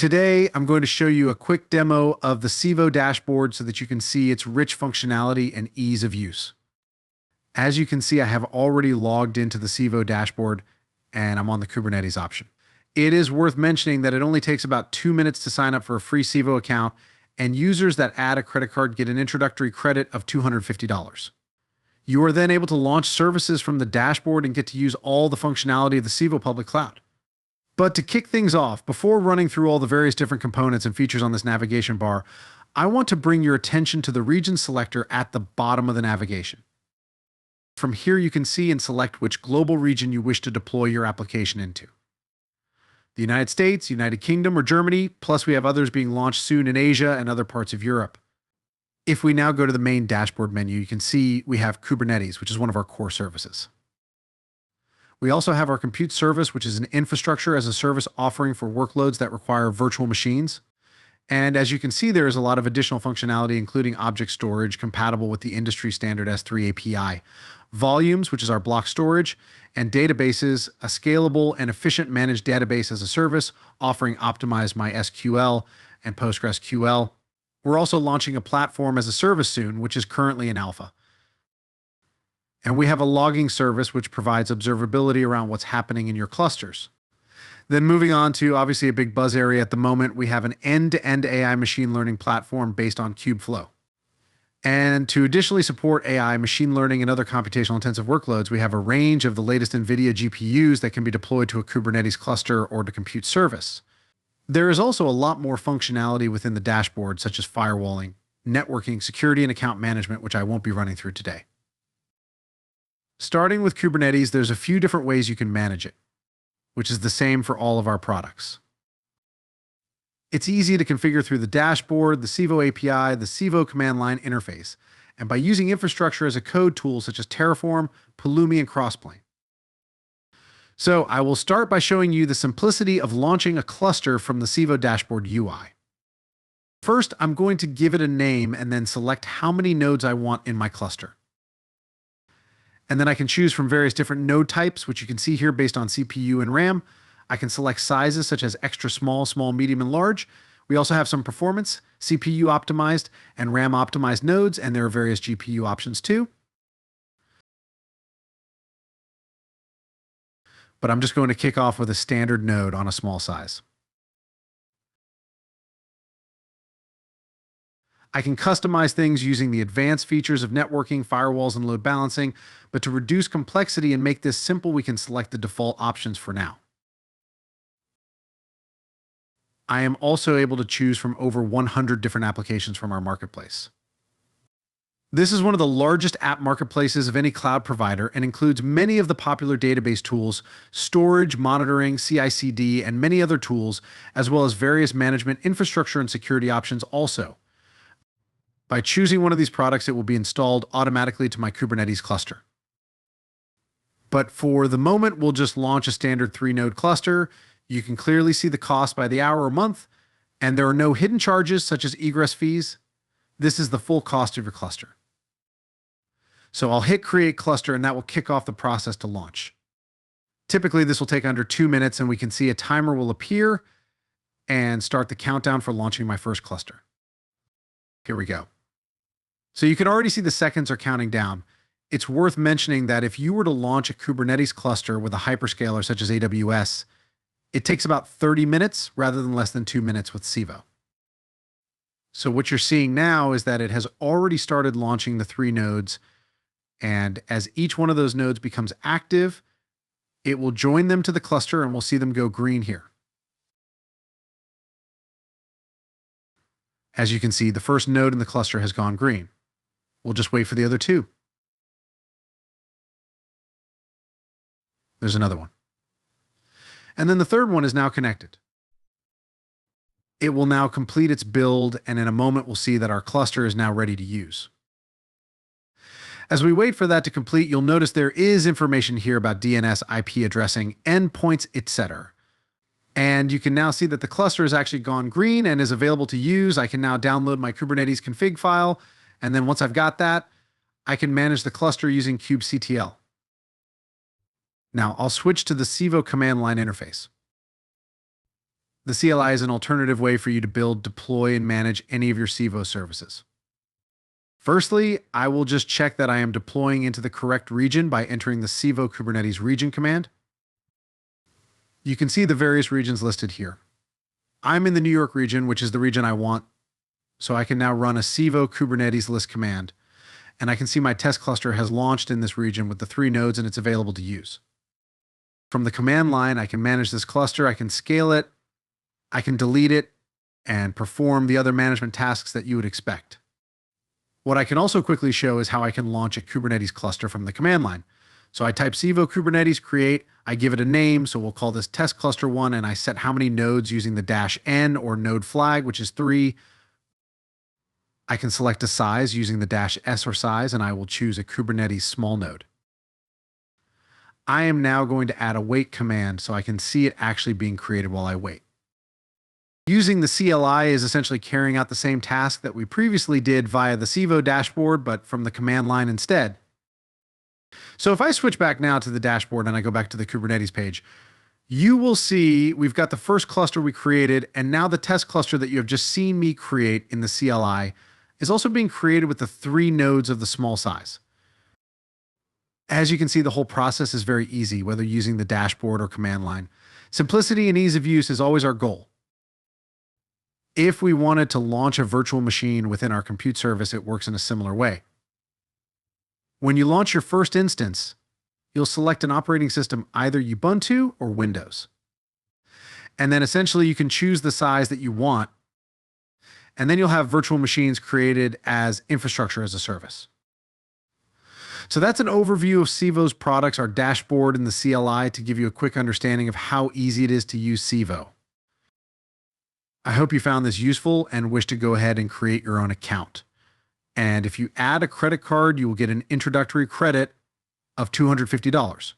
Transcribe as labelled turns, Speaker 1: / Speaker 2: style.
Speaker 1: Today, I'm going to show you a quick demo of the Civo Dashboard so that you can see its rich functionality and ease of use. As you can see, I have already logged into the Civo Dashboard and I'm on the Kubernetes option. It is worth mentioning that it only takes about 2 minutes to sign up for a free Civo account, and users that add a credit card get an introductory credit of $250. You are then able to launch services from the dashboard and get to use all the functionality of the Civo public cloud. But to kick things off, before running through all the various different components and features on this navigation bar, I want to bring your attention to the region selector at the bottom of the navigation. From here, you can see and select which global region you wish to deploy your application into. The United States, United Kingdom, or Germany, plus we have others being launched soon in Asia and other parts of Europe. If we now go to the main dashboard menu, you can see we have Kubernetes, which is one of our core services. We also have our compute service, which is an infrastructure as a service offering for workloads that require virtual machines. And as you can see, there is a lot of additional functionality, including object storage compatible with the industry standard S3 API, volumes, which is our block storage, and databases, a scalable and efficient managed database as a service offering optimized MySQL and PostgreSQL. We're also launching a platform as a service soon, which is currently in alpha. And we have a logging service which provides observability around what's happening in your clusters. Then moving on to obviously a big buzz area at the moment, we have an end-to-end AI machine learning platform based on Kubeflow. And to additionally support AI, machine learning, and other computational intensive workloads, we have a range of the latest NVIDIA GPUs that can be deployed to a Kubernetes cluster or to compute service. There is also a lot more functionality within the dashboard, such as firewalling, networking, security, and account management, which I won't be running through today. Starting with Kubernetes, there's a few different ways you can manage it, which is the same for all of our products. It's easy to configure through the dashboard, the Civo API, the Civo command line interface, and by using infrastructure as a code tool such as Terraform, Pulumi, and Crossplane. So I will start by showing you the simplicity of launching a cluster from the Civo Dashboard UI. First, I'm going to give it a name and then select how many nodes I want in my cluster. And then I can choose from various different node types, which you can see here based on CPU and RAM. I can select sizes such as extra small, small, medium, and large. We also have some performance, CPU optimized and RAM optimized nodes, and there are various GPU options too. But I'm just going to kick off with a standard node on a small size. I can customize things using the advanced features of networking, firewalls, and load balancing, but to reduce complexity and make this simple, we can select the default options for now. I am also able to choose from over 100 different applications from our marketplace. This is one of the largest app marketplaces of any cloud provider and includes many of the popular database tools, storage, monitoring, CI/CD, and many other tools, as well as various management, infrastructure, and security options also. By choosing one of these products, it will be installed automatically to my Kubernetes cluster. But for the moment, we'll just launch a standard 3-node cluster. You can clearly see the cost by the hour or month, and there are no hidden charges such as egress fees. This is the full cost of your cluster. So I'll hit Create Cluster, and that will kick off the process to launch. Typically, this will take under 2 minutes, and we can see a timer will appear and start the countdown for launching my first cluster. Here we go. So you can already see the seconds are counting down. It's worth mentioning that if you were to launch a Kubernetes cluster with a hyperscaler such as AWS, it takes about 30 minutes rather than less than 2 minutes with Civo. So what you're seeing now is that it has already started launching the 3 nodes, and as each one of those nodes becomes active, it will join them to the cluster and we'll see them go green here. As you can see, the first node in the cluster has gone green. We'll just wait for the other 2. There's another one. And then the third one is now connected. It will now complete its build, and in a moment we'll see that our cluster is now ready to use. As we wait for that to complete, you'll notice there is information here about DNS, IP addressing, endpoints, etc. And you can now see that the cluster has actually gone green and is available to use. I can now download my Kubernetes config file, and then once I've got that, I can manage the cluster using kubectl. Now I'll switch to the Civo command line interface. The CLI is an alternative way for you to build, deploy, and manage any of your Civo services. Firstly, I will just check that I am deploying into the correct region by entering the Civo Kubernetes region command. You can see the various regions listed here. I'm in the New York region, which is the region I want, so I can now run a Civo Kubernetes list command, and I can see my test cluster has launched in this region with the 3 nodes and it's available to use. From the command line, I can manage this cluster, I can scale it, I can delete it, and perform the other management tasks that you would expect. What I can also quickly show is how I can launch a Kubernetes cluster from the command line. So I type Civo Kubernetes create, I give it a name, so we'll call this test cluster 1, and I set how many nodes using the -n or node flag, which is 3. I can select a size using the -s or size, and I will choose a Kubernetes small node. I am now going to add a wait command so I can see it actually being created while I wait. Using the CLI is essentially carrying out the same task that we previously did via the Civo dashboard, but from the command line instead. So if I switch back now to the dashboard and I go back to the Kubernetes page, you will see we've got the first cluster we created, and now the test cluster that you have just seen me create in the CLI is also being created with the 3 nodes of the small size. As you can see, the whole process is very easy, whether using the dashboard or command line. Simplicity and ease of use is always our goal. If we wanted to launch a virtual machine within our compute service, it works in a similar way. When you launch your first instance, you'll select an operating system, either Ubuntu or Windows. And then essentially you can choose the size that you want. And then you'll have virtual machines created as infrastructure as a service. So that's an overview of Civo's products, our dashboard, and the CLI to give you a quick understanding of how easy it is to use Civo. I hope you found this useful and wish to go ahead and create your own account. And if you add a credit card, you will get an introductory credit of $250.